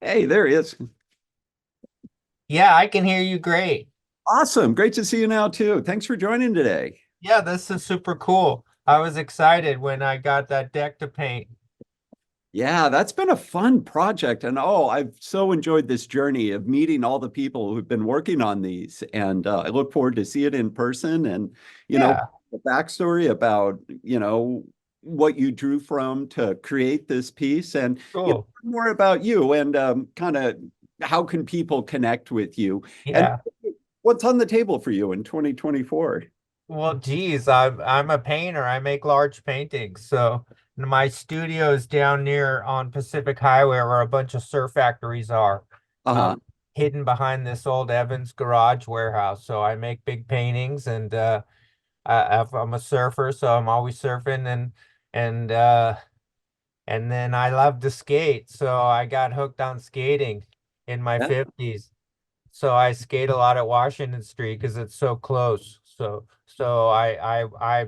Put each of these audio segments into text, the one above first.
Hey, there he is. Yeah, I can hear you great. Awesome. Great to see you now, too. Thanks for joining today. Yeah, this is super cool. I was excited when I got that deck to paint. Yeah, that's been a fun project. And oh, I've so enjoyed this journey of meeting all the people who've been working on these. And I look forward to see it in person and, you know, Yeah, the backstory about, what you drew from to create this piece and, cool. more about you and kind of how can people connect with you and Yeah. what's on the table for you in 2024? Well, geez, I'm a painter. I make large paintings. So my studio is down near on Pacific Highway where a bunch of surf factories are, Uh-huh. hidden behind this old Evans garage warehouse. So I make big paintings and I'm a surfer, so I'm always surfing and uh And then I love to skate, so I got hooked on skating in my Yeah. 50s. So I skate a lot at Washington Street because it's so close. So I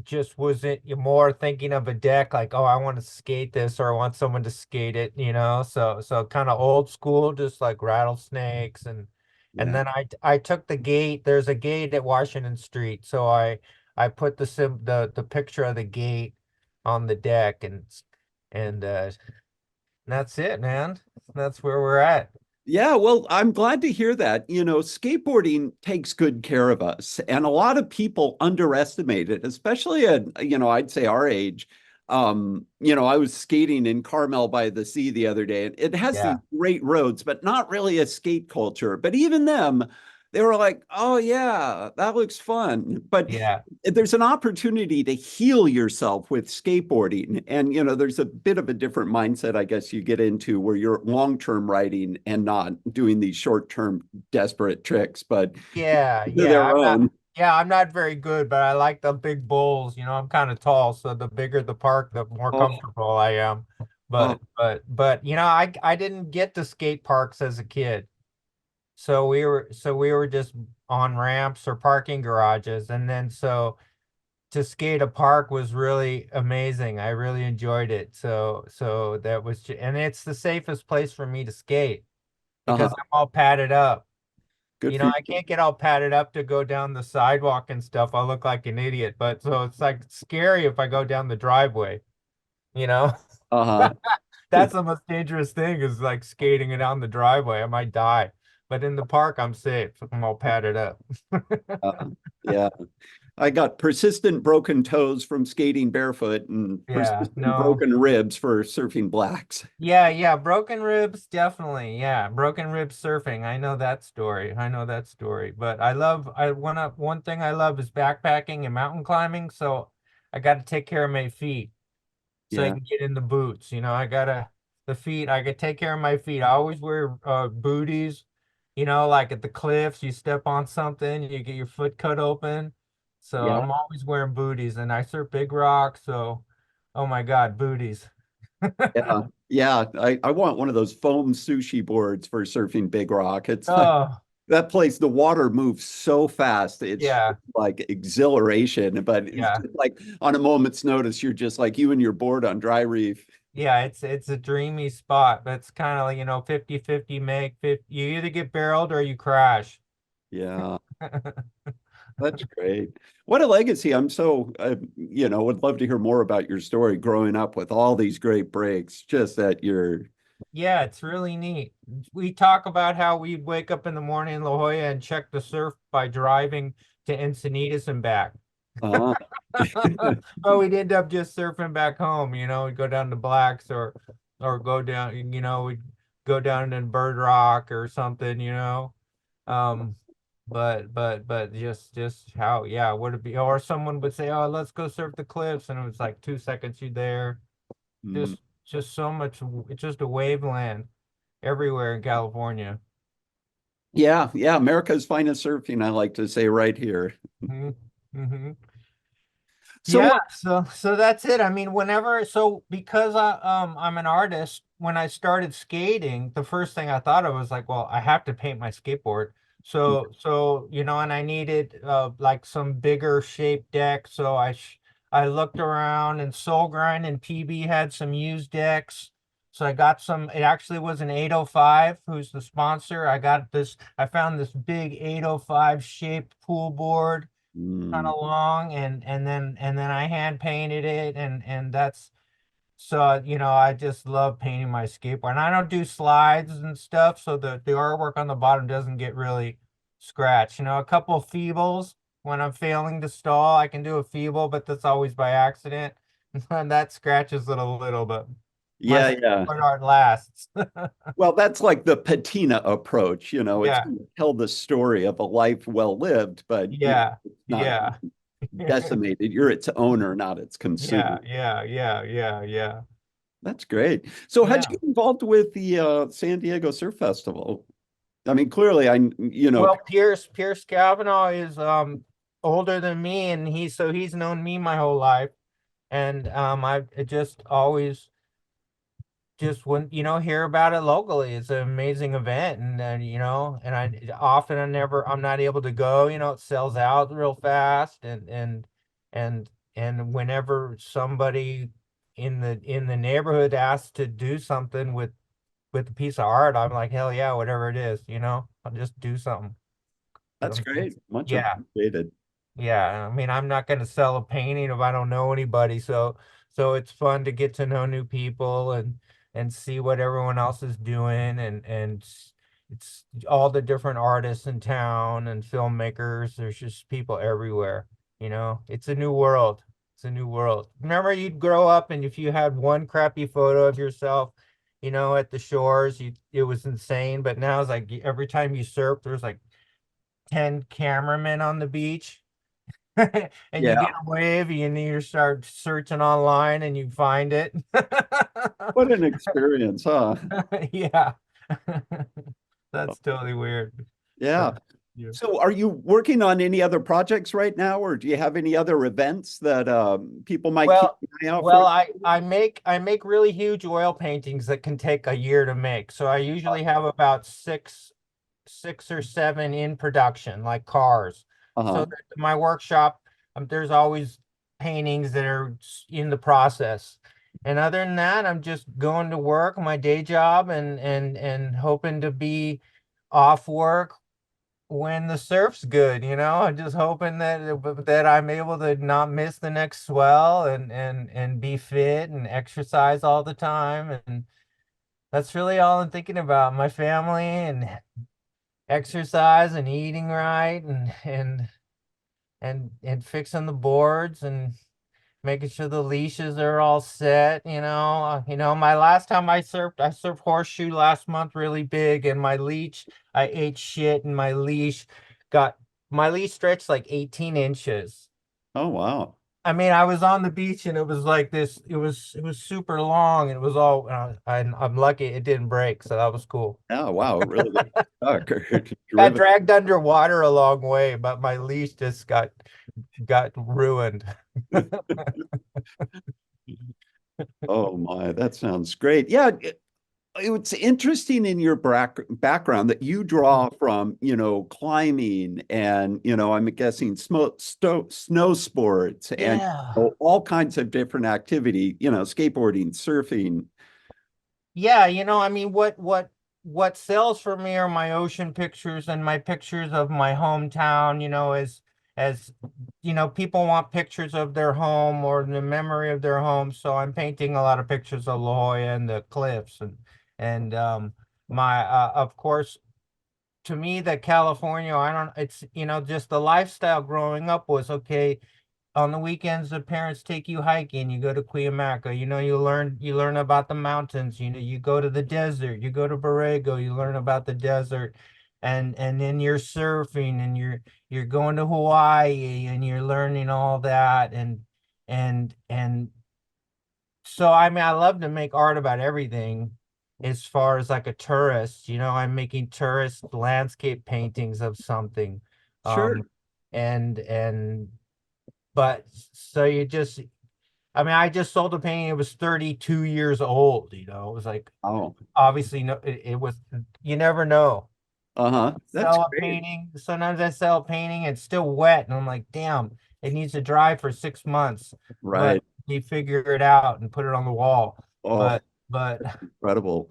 just wasn't more thinking of a deck like, oh, I want to skate this or I want someone to skate it, you know. So kind of old school, just like rattlesnakes and Yeah. then I took the gate. There's a gate at Washington Street, so I put the picture of the gate on the deck and that's it, man. That's where we're at. Yeah, well, I'm glad to hear that. Skateboarding takes good care of us, and a lot of people underestimate it, especially at, I'd say our age. I was skating in Carmel by the sea the other day, and it has these Yeah, great roads, but not really a skate culture. But even them, they were like, "Oh yeah, that looks fun." But yeah, there's an opportunity to heal yourself with skateboarding. And, there's a bit of a different mindset, I guess, you get into where you're long-term riding and not doing these short-term desperate tricks, but yeah, they're yeah. their own. I'm not very good, but I like the big bowls. You know, I'm kind of tall, so the bigger the park, the more Oh, comfortable I am. oh, But I didn't get to skate parks as a kid. So we were just on ramps or parking garages, and then so to skate a park was really amazing. I really enjoyed it. So that was, and it's the safest place for me to skate because uh-huh. I'm all padded up. Good You for know, you. I can't get all padded up to go down the sidewalk and stuff. I look like an idiot. But so it's like scary if I go down the driveway, you know? Uh-huh. That's the most dangerous thing is like skating it down the driveway. I might die. But in the park, I'm safe. I'm all padded up. Yeah. I got persistent broken toes from skating barefoot and Yeah, persistent no. broken ribs for surfing blacks. Yeah, broken ribs, definitely. Yeah, broken ribs surfing. I know that story. I know that story. But one thing I love is backpacking and mountain climbing. So I got to take care of my feet so I Yeah. can get in the boots. You know, the feet. I could take care of my feet. I always wear booties. You know, like at the cliffs, you step on something, you get your foot cut open. So Yeah. I'm always wearing booties, and I surf big rocks. So, oh my God, booties. Yeah. Yeah. I want one of those foam sushi boards for surfing Big Rock. It's like Oh. that place, the water moves so fast. It's Yeah, like exhilaration, but it's yeah, just like on a moment's notice, you're just like you and your board on dry reef. yeah. It's a dreamy spot, but it's kind of, 50-50 make 50, you either get barreled or you crash. Yeah. That's great. What a legacy. I'm so, would love to hear more about your story growing up with all these great breaks, just that you're, Yeah, it's really neat. We talk about how we'd wake up in the morning in La Jolla and check the surf by driving to Encinitas and back. uh, But we'd end up just surfing back home, we'd go down to Blacks or go down, we'd go down in Bird Rock or something, you know. Um, but just how, yeah, would it be? Or someone would say, "Oh, let's go surf the cliffs," and it was like 2 seconds you're there. mm, Just so much. It's just a waveland everywhere in California. yeah, yeah, America's finest surfing, I like to say right here. hmm hmm So, Yeah, so that's it. I mean, because I'm an artist, when I started skating, the first thing I thought of was like, well, I have to paint my skateboard. And I needed like some bigger shaped deck. I looked around and Soul Grind and PB had some used decks. So I got some, it actually was an 805 who's the sponsor. I found this big 805 shaped pool board, kind Mm. of long, and then I hand painted it, and that's so, I just love painting my skateboard. And I don't do slides and stuff, so the artwork on the bottom doesn't get really scratched. A couple of feebles when I'm failing to stall, I can do a feeble, but that's always by accident. And that scratches it a little, but my Yeah, yeah. skateboard art lasts. Well, that's like the patina approach, it's Yeah, going to tell the story of a life well lived, but yeah, it's not yeah. decimated. You're its owner, not its Yeah, consumer. yeah, yeah, yeah, yeah. That's great. So how'd you Yeah. get involved with the San Diego Surf Festival? I mean, clearly Well, Pierce Cavanaugh is older than me, and he's known me my whole life. And I just always just wouldn't, hear about it locally. It's an amazing event, and then and I'm not able to go. It sells out real fast, and whenever somebody in the neighborhood asks to do something with a piece of art, I'm like, hell yeah, whatever it is, I'll just do something. 'Cause that's great. Much yeah, appreciated. yeah. I mean, I'm not going to sell a painting if I don't know anybody. So it's fun to get to know new people and see what everyone else is doing, and it's all the different artists in town and filmmakers. There's just people everywhere. It's a new world. It's a new world. Remember, you'd grow up, and if you had one crappy photo of yourself, at the shores, it was insane. But now it's like every time you surf, there's like 10 cameramen on the beach. And you get Yeah. a wave, and you start searching online and you find it. What an experience, huh? Yeah. That's totally weird. Yeah. But yeah. So are you working on any other projects right now, or do you have any other events that people might keep Well, an eye out for? well, I make really huge oil paintings that can take a year to make. So I usually have about six or seven in production, like cars. So Uh-huh. my workshop, there's always paintings that are in the process. And other than that, I'm just going to work, my day job, and hoping to be off work when the surf's good. I'm just hoping that I'm able to not miss the next swell, and be fit and exercise all the time. And that's really all I'm thinking about, my family and exercise and eating right, and fixing the boards and making sure the leashes are all set. My last time I surfed horseshoe last month really big, and I ate shit, and got my leash stretched like 18 inches. Oh, wow. I mean, I was on the beach, and it was like this. It was super long, and it was all. I'm lucky it didn't break, so that was cool. Oh, wow. It really got stuck or Got driven. dragged underwater a long way, but my leash just got ruined. Oh my, that sounds great. Yeah, it's interesting in your background that you draw from, climbing and, I'm guessing snow sports and Yeah. all kinds of different activity, skateboarding, surfing. Yeah, I mean, what sells for me are my ocean pictures and my pictures of my hometown. As people want pictures of their home or the memory of their home. So I'm painting a lot of pictures of La Jolla and the cliffs, and my of course, to me, the California, I don't, it's, just the lifestyle growing up was okay. On the weekends, the parents take you hiking. You go to Cuyamaca. You learn about the mountains. You go to the desert. You go to Borrego. You learn about the desert, and then you're surfing, and you're going to Hawaii, and you're learning all that, and so I mean, I love to make art about everything. As far as like a tourist, I'm making tourist landscape paintings of something. Sure. Um, and but so you just, I mean, I just sold a painting. It was 32 years old. It was like, Oh, obviously, no, it was, you never know. uh-huh. That's Sell a great. painting. Sometimes I sell a painting, it's still wet, and I'm like, damn, it needs to dry for 6 months. But Right. you figure it out and put it on the wall. Oh, But But Incredible.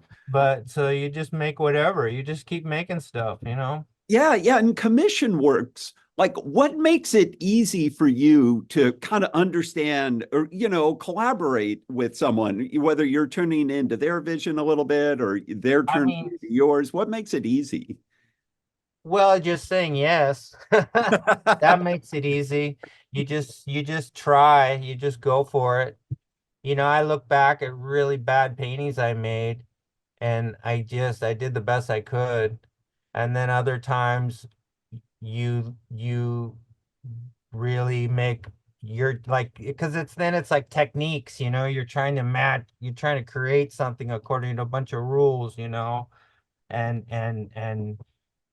so you just make whatever. You just keep making stuff, you know? Yeah, yeah, and commission works. Like, what makes it easy for you to kind of understand or, collaborate with someone, whether you're turning into their vision a little bit or they're I turning mean, into yours? What makes it easy? well, just saying yes. That makes it easy. You just try, you just go for it. You know, I look back at really bad paintings I made and I did the best I could. And then other times you really make you're like because it's like techniques, you know, you're trying to create something according to a bunch of rules, you know, and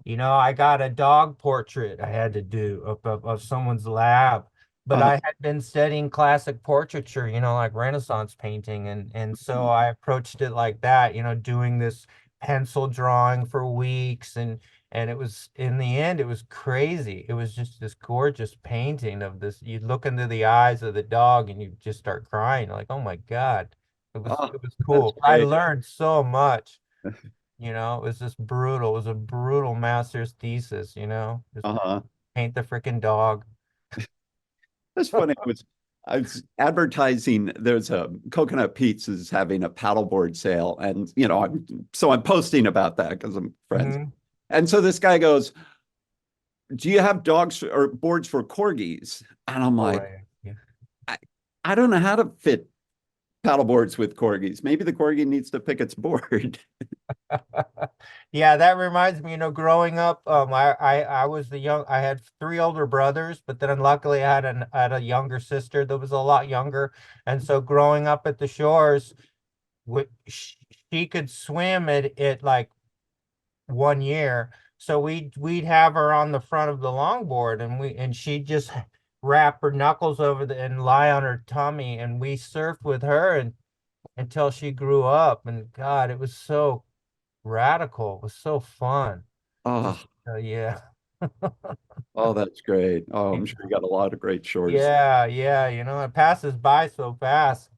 you know, I got a dog portrait I had to do of someone's lab, but Uh, I had been studying classic portraiture, you know, like Renaissance painting, and so I approached it like that, you know, doing this pencil drawing for weeks, and it was in the end, it was crazy. It was just this gorgeous painting of this. You look into the eyes of the dog and you just start crying, like, oh my God. oh, It was that's cool. I great. learned so much. You know, it was just brutal. It was a brutal master's thesis, you know, just Uh-huh. paint the freaking dog. That's funny. I was advertising. There's a Coconut Pete's is having a paddleboard sale, and I'm posting about that because I'm friends. Hmm. And so this guy goes, "Do you have dogs or boards for corgis?" And I'm No like, way. Yeah. I, I don't know how to fit paddle boards with corgis. Maybe the corgi needs to pick its board. Yeah, that reminds me, you know, growing up, I was I had three older brothers, but then luckily I had a younger sister that was a lot younger. And so growing up at the shores, she could swim at like 1 year. So we'd have her on the front of the longboard and she'd just wrap her knuckles over and lie on her tummy and we surfed with her and until she grew up. And God, it was so radical. It was so fun. Oh, Just yeah. oh, that's great. Oh, I'm sure you got a lot of great shores. Yeah, yeah, you know, it passes by so fast.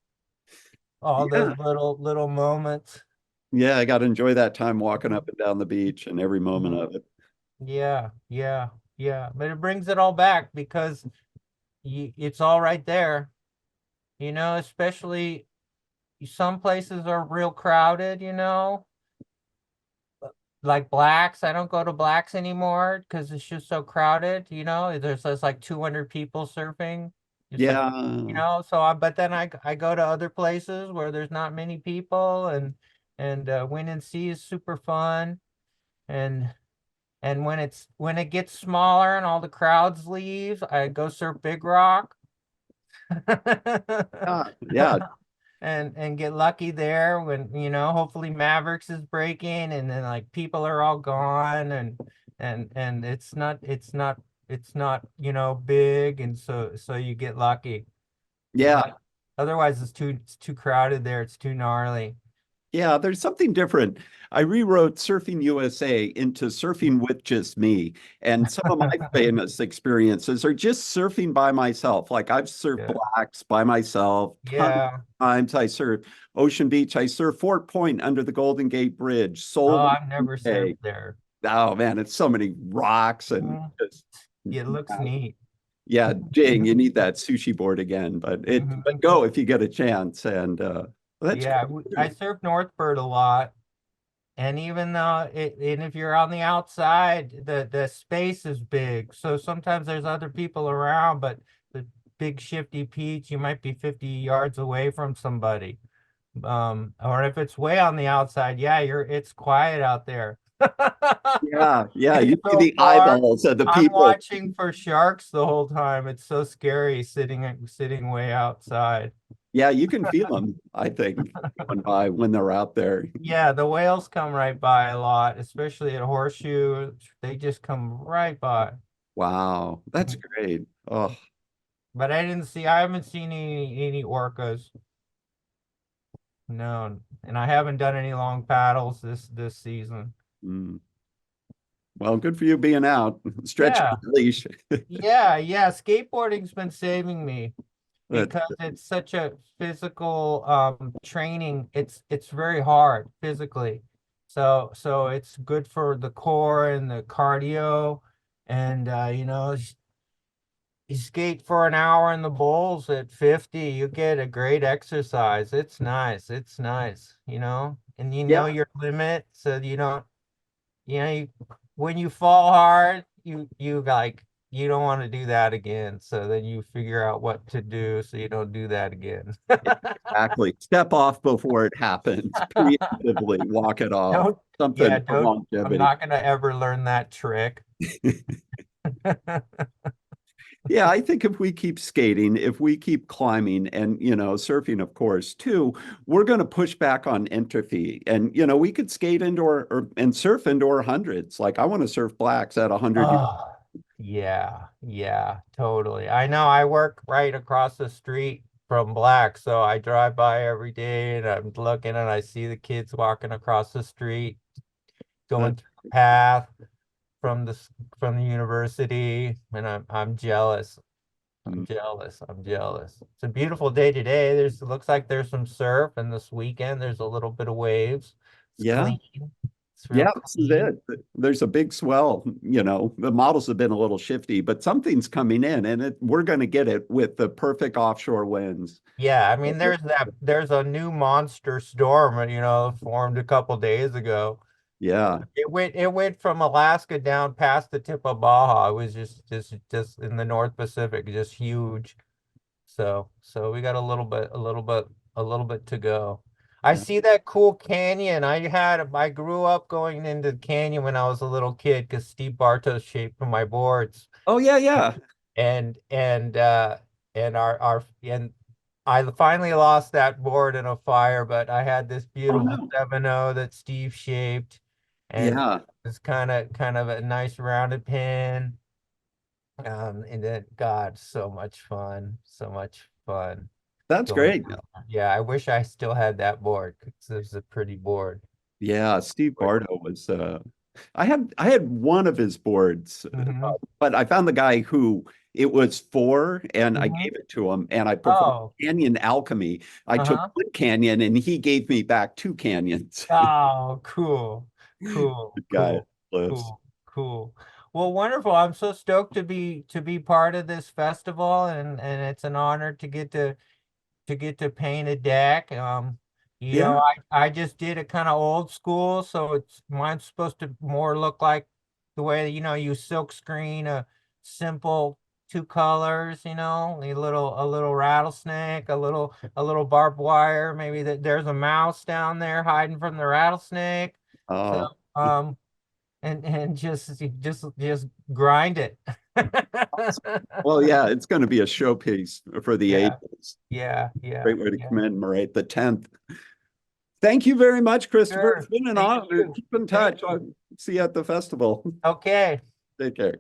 All those Yeah, little moments. yeah, I got to enjoy that time walking up and down the beach and every moment Mhm. of it. Yeah, yeah, yeah. But it brings it all back because it's all right there. You know, especially some places are real crowded, you know, like Blacks. I don't go to Blacks anymore because it's just so crowded, you know. There's like 200 people surfing. It's like, you Yeah, know, but then I go to other places where there's not many people and Wind and Sea is super fun and when it gets smaller and all the crowds leave, I go surf Big Rock. yeah, yeah, And get lucky there when you know hopefully Mavericks is breaking and then like people are all gone and it's not you know big and so you get lucky because yeah. otherwise it's too crowded there, it's too gnarly. Yeah, there's something different. I rewrote Surfing USA into Surfing with Just Me. And some of my famous experiences are just surfing by myself. Like I've surfed Yeah, Blacks by myself tons of yeah. times. I surfed Ocean Beach. I surfed Fort Point under the Golden Gate Bridge, Oh, Solvent I've never surfed Bay. there. Oh man, it's so many rocks and Mhm. just Yeah, it looks neat. yeah, dang, you need that sushi board again. But Mhm. go if you get a chance. And that's Yeah, I great. surf Northbird a lot. And even though and if you're on the outside, the space is big. So sometimes there's other people around, but the big shifty peaks, you might be 50 yards away from somebody. Or if it's way on the outside, yeah, it's quiet out there. Yeah, yeah, It's you see so the far. eyeballs of the I'm people. watching for sharks the whole time. It's so scary sitting way outside. Yeah, you can feel them, I think, going by when they're out there. Yeah, the whales come right by a lot, especially at Horseshoe. They just come right by. Wow, that's Mhm. great. Oh, But I haven't seen any orcas. No, and I haven't done any long paddles this season. mm. Well, good for you being out, stretching Yeah, the leash. yeah, yeah. Skateboarding's been saving me. That's because it's such a physical training. It's very hard physically. So it's good for the core and the cardio. And you skate for an hour in the bowls at 50, you get a great exercise. It's nice. It's nice, and you yeah. know your limit, so you don't, when you fall hard, you don't want to do that again. So then you figure out what to do so you don't do that again. Exactly. Step off before it happens. Preemptively walk it off. Don't, yeah, Something for I'm longevity. not gonna ever learn that trick. Yeah, I think if we keep skating, if we keep climbing and, surfing, of course, too, we're going to push back on entropy. And, we could skate indoor and surf indoor hundreds. Like I want to surf blacks at 100. Oh, yeah, yeah, totally. I know I work right across the street from Black, so I drive by every day and I'm looking and I see the kids walking across the street, going through the path from the university, and I'm jealous. I'm jealous. I'm jealous. It's a beautiful day today. It looks like there's some surf, and this weekend there's a little bit of waves. It's Yeah. clean. It's real Yeah, this is clean. it. There's a big swell. The models have been a little shifty, but something's coming in and we're going to get it with the perfect offshore winds. Yeah, I mean, there's a new monster storm, formed a couple days ago. Yeah. It went from Alaska down past the tip of Baja. It was just in the North Pacific, just huge. So we got a little bit to go. I Yeah. see that cool canyon. I grew up going into the canyon when I was a little kid because Steve Bartos shaped my boards. Oh, yeah, yeah. And I finally lost that board in a fire, but I had this Oh, beautiful no. 7.0 that Steve shaped, and Yeah, it's kind of a nice rounded pin. And then God, so much fun, so much fun that's going great. out. Yeah, I wish I still had that board because it was a pretty board. Yeah, Steve Bardo was I had one of his boards, Mm-hmm. but I found the guy who it was for and I Mm-hmm. gave it to him and I performed Oh, Canyon Alchemy. I took uh-huh. one canyon and he gave me back two canyons. Oh, cool, cool, The guy cool, lives. cool, cool. Well, wonderful. I'm so stoked to be part of this festival, and it's an honor to get to paint a deck. Yeah. I just did it kind of old school, so mine's supposed to more look like the way, you silk screen a simple two colors, a little rattlesnake, a little barbed wire, maybe there's a mouse down there hiding from the rattlesnake. So Oh, um and just grind it. well, yeah, it's going to be a showpiece for the Yeah, ages. yeah, yeah, Great way to yeah. commemorate the 10th. Thank you very much, Christopher. It's Sure. been an Thank honor. you. Keep in Thank touch. you. I'll see you at the festival. Okay. Take care.